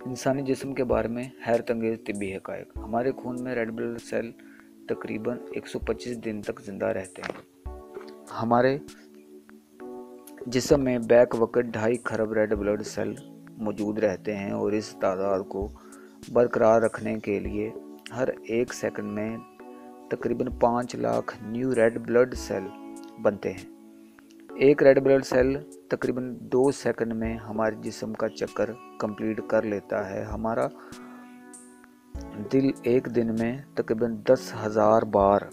इंसानी जिस्म के बारे में हैरत अंगेज तिब्बी हक़ाइक़। हमारे खून में रेड ब्लड सेल तकरीबन 125 दिन तक जिंदा रहते हैं। हमारे जिस्म में बैक वक्त 2.5 खरब रेड ब्लड सेल मौजूद रहते हैं और इस तादाद को बरकरार रखने के लिए हर 1 सेकंड में तकरीबन 5 lakh new red blood cell बनते हैं। एक रेड ब्लड सेल तकरीबन 2 सेकंड में हमारे जिस्म का चक्कर कंप्लीट कर लेता है। हमारा दिल एक दिन में तकरीबन 10,000 बार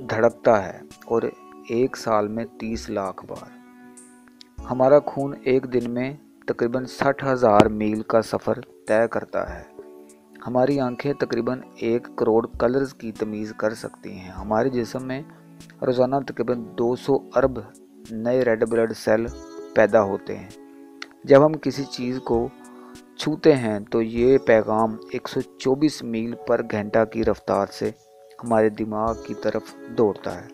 धड़कता है और एक साल में 30 लाख बार। हमारा खून एक दिन में तकरीबन 60,000 मील का सफ़र तय करता है। हमारी आंखें तकरीबन 1 करोड़ कलर्स की तमीज़ कर सकती हैं। हमारे जिस्म में रोज़ाना तकरीबन 200 अरब नए रेड ब्लड सेल पैदा होते हैं। जब हम किसी चीज़ को छूते हैं तो ये पैगाम 124 मील पर घंटा की रफ्तार से हमारे दिमाग की तरफ दौड़ता है।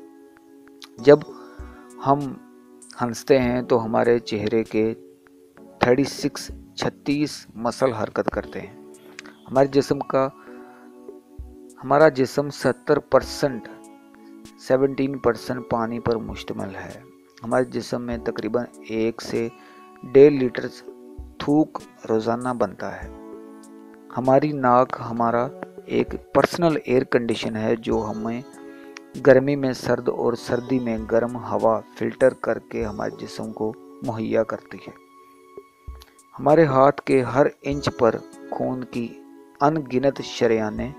जब हम हंसते हैं तो हमारे चेहरे के 36 मसल हरकत करते हैं। हमारा जिस्म 17% पानी पर मुश्तमिल है। हमारे जिस्म में तकरीबन 1 से 1.5 लीटर थूक रोज़ाना बनता है। हमारी नाक हमारा एक पर्सनल एयर कंडीशन है जो हमें गर्मी में सर्द और सर्दी में गर्म हवा फिल्टर करके हमारे जिस्म को मुहैया करती है। हमारे हाथ के हर इंच पर खून की अनगिनत शरेयानें,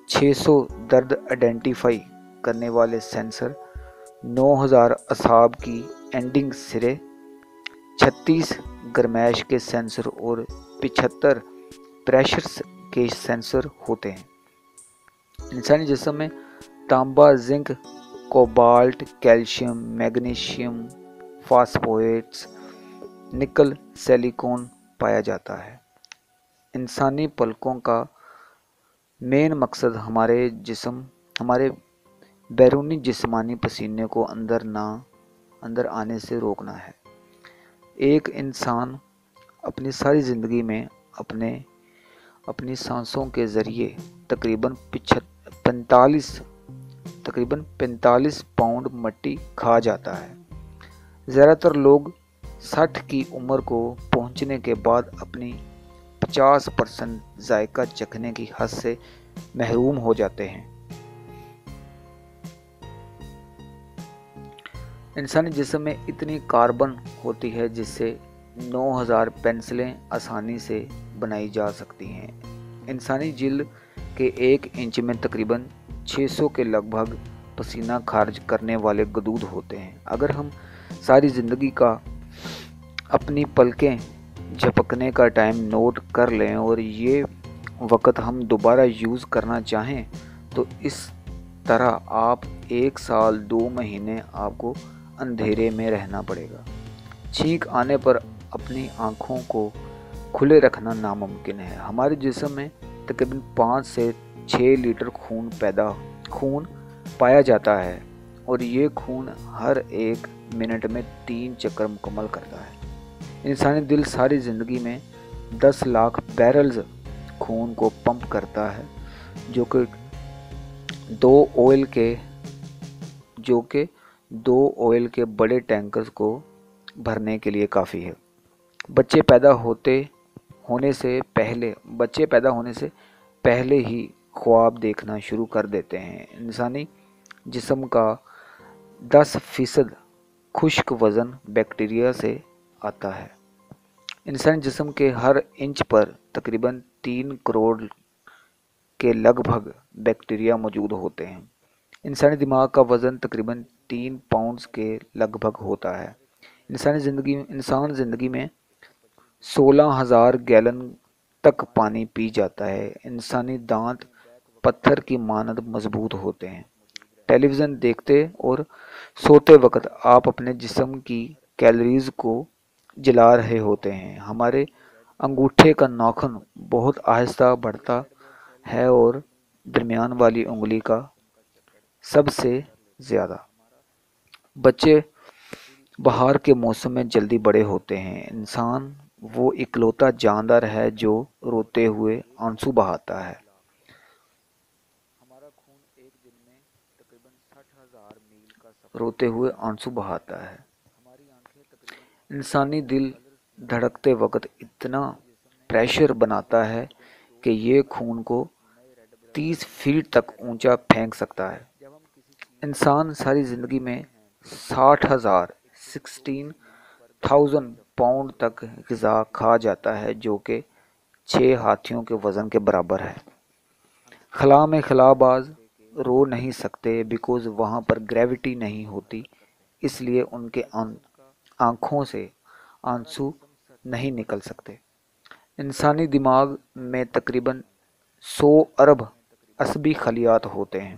600 दर्द आइडेंटिफाई करने वाले सेंसर, 9000 असाब की एंडिंग सिरे, 36 गरमैश के सेंसर और 75 प्रेशर के सेंसर होते हैं। इंसानी जिस्म में तांबा, जिंक, कोबाल्ट, कैल्शियम, मैग्नीशियम, फास्फोरेट्स, निकल, सिलिकॉन पाया जाता है। इंसानी पलकों का मेन मकसद हमारे बैरूनी जिस्मानी पसीने को अंदर आने से रोकना है। एक इंसान अपनी सारी ज़िंदगी में अपनी सांसों के ज़रिए तकरीबन 45 पाउंड मिट्टी खा जाता है। ज़्यादातर लोग 60 की उम्र को पहुंचने के बाद अपनी 50% जायका चखने की हद से महरूम हो जाते हैं। इंसानी जिस्म में इतनी कार्बन होती है जिससे 9000 पेंसिलें आसानी से बनाई जा सकती हैं। इंसानी जिल्द के 1 इंच में तकरीबन 600 के लगभग पसीना खारिज करने वाले गदूद होते हैं। अगर हम सारी ज़िंदगी का अपनी पलकें झपकने का टाइम नोट कर लें और ये वक़्त हम दोबारा यूज़ करना चाहें तो इस तरह आप 1 साल 2 महीने आपको अंधेरे में रहना पड़ेगा। छींक आने पर अपनी आँखों को खुले रखना नामुमकिन है। हमारे जिस्म में तकरीबन 5 से 6 लीटर खून पाया जाता है और ये खून हर 1 मिनट में 3 चक्कर मुकम्मल करता है। इंसानी दिल सारी ज़िंदगी में 10 लाख बैरल्स खून को पंप करता है जो कि 2 ऑयल के बड़े टैंकर्स को भरने के लिए काफ़ी है। बच्चे पैदा होने से पहले ही ख्वाब देखना शुरू कर देते हैं। इंसानी जिस्म का 10% खुश्क वज़न बैक्टीरिया से आता है। इंसानी जिस्म के हर इंच पर तकरीबन 3 करोड़ के लगभग बैक्टीरिया मौजूद होते हैं। इंसानी दिमाग का वज़न तकरीबन 3 पाउंड्स के लगभग होता है। इंसान ज़िंदगी में 16,000 गैलन तक पानी पी जाता है। इंसानी दांत पत्थर की मानद मजबूत होते हैं। टेलीविज़न देखते और सोते वक्त आप अपने जिस्म की कैलोरीज को जला रहे होते हैं। हमारे अंगूठे का नाखून बहुत आहिस्ता बढ़ता है और दरमियान वाली उंगली का सबसे ज़्यादा। बच्चे बाहर के मौसम में जल्दी बड़े होते हैं। इंसान وہ اکلوتا جاندار ہے جو روتے ہوئے آنسو بہاتا ہے۔ روتے ہوئے آنسو بہاتا ہے۔ انسانی دل دھڑکتے وقت اتنا پریشر بناتا ہے کہ یہ خون کو 30 فیٹ تک اونچا پھینک سکتا ہے۔ انسان ساری زندگی میں 16,000 پاؤنڈ تک غذا کھا جاتا ہے، جو کہ 6 ہاتھیوں کے وزن کے برابر ہے۔ خلا میں خلا باز رو نہیں سکتے بیکوز وہاں پر گریوٹی نہیں ہوتی، اس لیے ان کے آنکھوں سے آنسو نہیں نکل سکتے۔ انسانی دماغ میں تقریباً 100 ارب عصبی خلیات ہوتے ہیں۔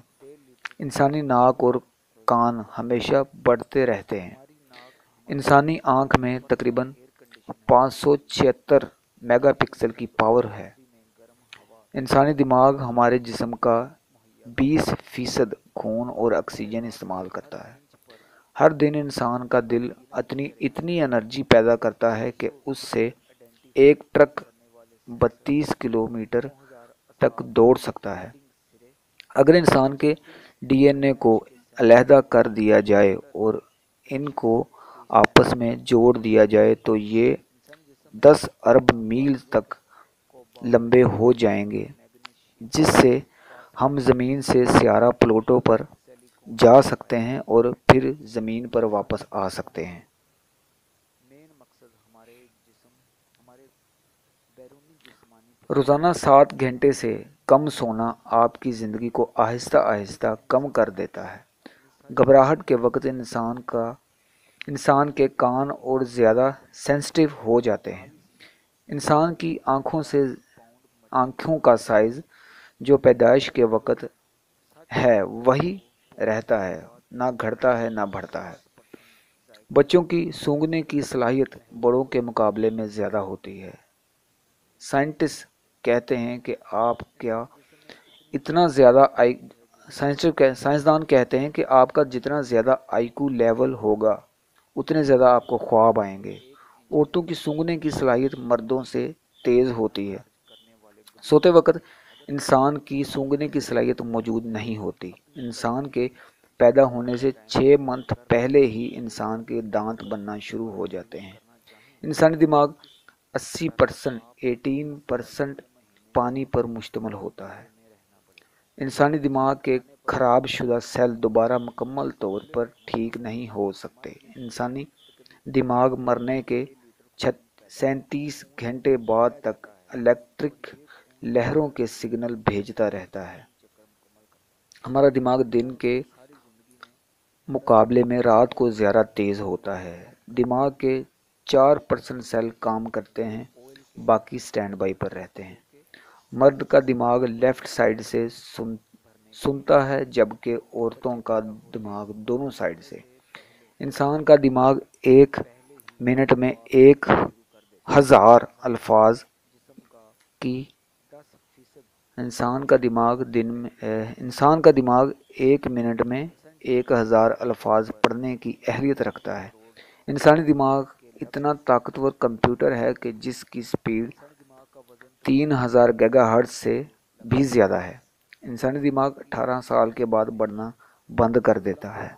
انسانی ناک اور کان ہمیشہ بڑھتے رہتے ہیں۔ انسانی آنکھ میں تقریباً 576 میگا پکسل کی پاور ہے۔ انسانی دماغ ہمارے جسم کا 20% خون اور آکسیجن استعمال کرتا ہے۔ ہر دن انسان کا دل اتنی انرجی پیدا کرتا ہے کہ اس سے ایک ٹرک 32 کلومیٹر تک دوڑ سکتا ہے۔ اگر انسان کے ڈی این اے کو علیحدہ کر دیا جائے اور ان کو آپس میں جوڑ دیا جائے تو یہ 10 ارب میل تک لمبے ہو جائیں گے، جس سے ہم زمین سے سیارہ پلوٹو پر جا سکتے ہیں اور پھر زمین پر واپس آ سکتے ہیں۔ روزانہ 7 گھنٹے سے کم سونا آپ کی زندگی کو آہستہ آہستہ کم کر دیتا ہے۔ گھبراہٹ کے وقت انسان کے کان اور زیادہ سینسٹیو ہو جاتے ہیں۔ انسان کی آنکھوں کا سائز جو پیدائش کے وقت ہے وہی رہتا ہے، نہ گھٹتا ہے نہ بڑھتا ہے۔ بچوں کی سونگھنے کی صلاحیت بڑوں کے مقابلے میں زیادہ ہوتی ہے۔ سائنسدان کہتے ہیں کہ آپ کا جتنا زیادہ آئی کیو لیول ہوگا اتنے زیادہ آپ کو خواب آئیں گے۔ عورتوں کی سونگھنے کی صلاحیت مردوں سے تیز ہوتی ہے۔ سوتے وقت انسان کی سونگھنے کی صلاحیت موجود نہیں ہوتی۔ انسان کے پیدا ہونے سے 6 منتھ پہلے ہی انسان کے دانت بننا شروع ہو جاتے ہیں۔ انسانی دماغ 18% پانی پر مشتمل ہوتا ہے۔ انسانی دماغ کے خراب شدہ سیل دوبارہ مکمل طور پر ٹھیک نہیں ہو سکتے۔ انسانی دماغ مرنے کے 37 گھنٹے بعد تک الیکٹرک لہروں کے سگنل بھیجتا رہتا ہے۔ ہمارا دماغ دن کے مقابلے میں رات کو زیادہ تیز ہوتا ہے۔ دماغ کے 4% سیل کام کرتے ہیں، باقی سٹینڈ بائی پر رہتے ہیں۔ مرد کا دماغ لیفٹ سائیڈ سے سنتا ہے جبکہ عورتوں کا دماغ دونوں سائیڈ سے۔ انسان کا دماغ ایک منٹ میں 1000 الفاظ کی انسان کا دماغ ایک منٹ میں 1000 الفاظ پڑھنے کی اہلیت رکھتا ہے۔ انسانی دماغ اتنا طاقتور کمپیوٹر ہے کہ جس کی سپیڈ 3000 گیگا ہرٹز سے بھی زیادہ ہے۔ انسانی دماغ 18 سال کے بعد بڑھنا بند کر دیتا ہے۔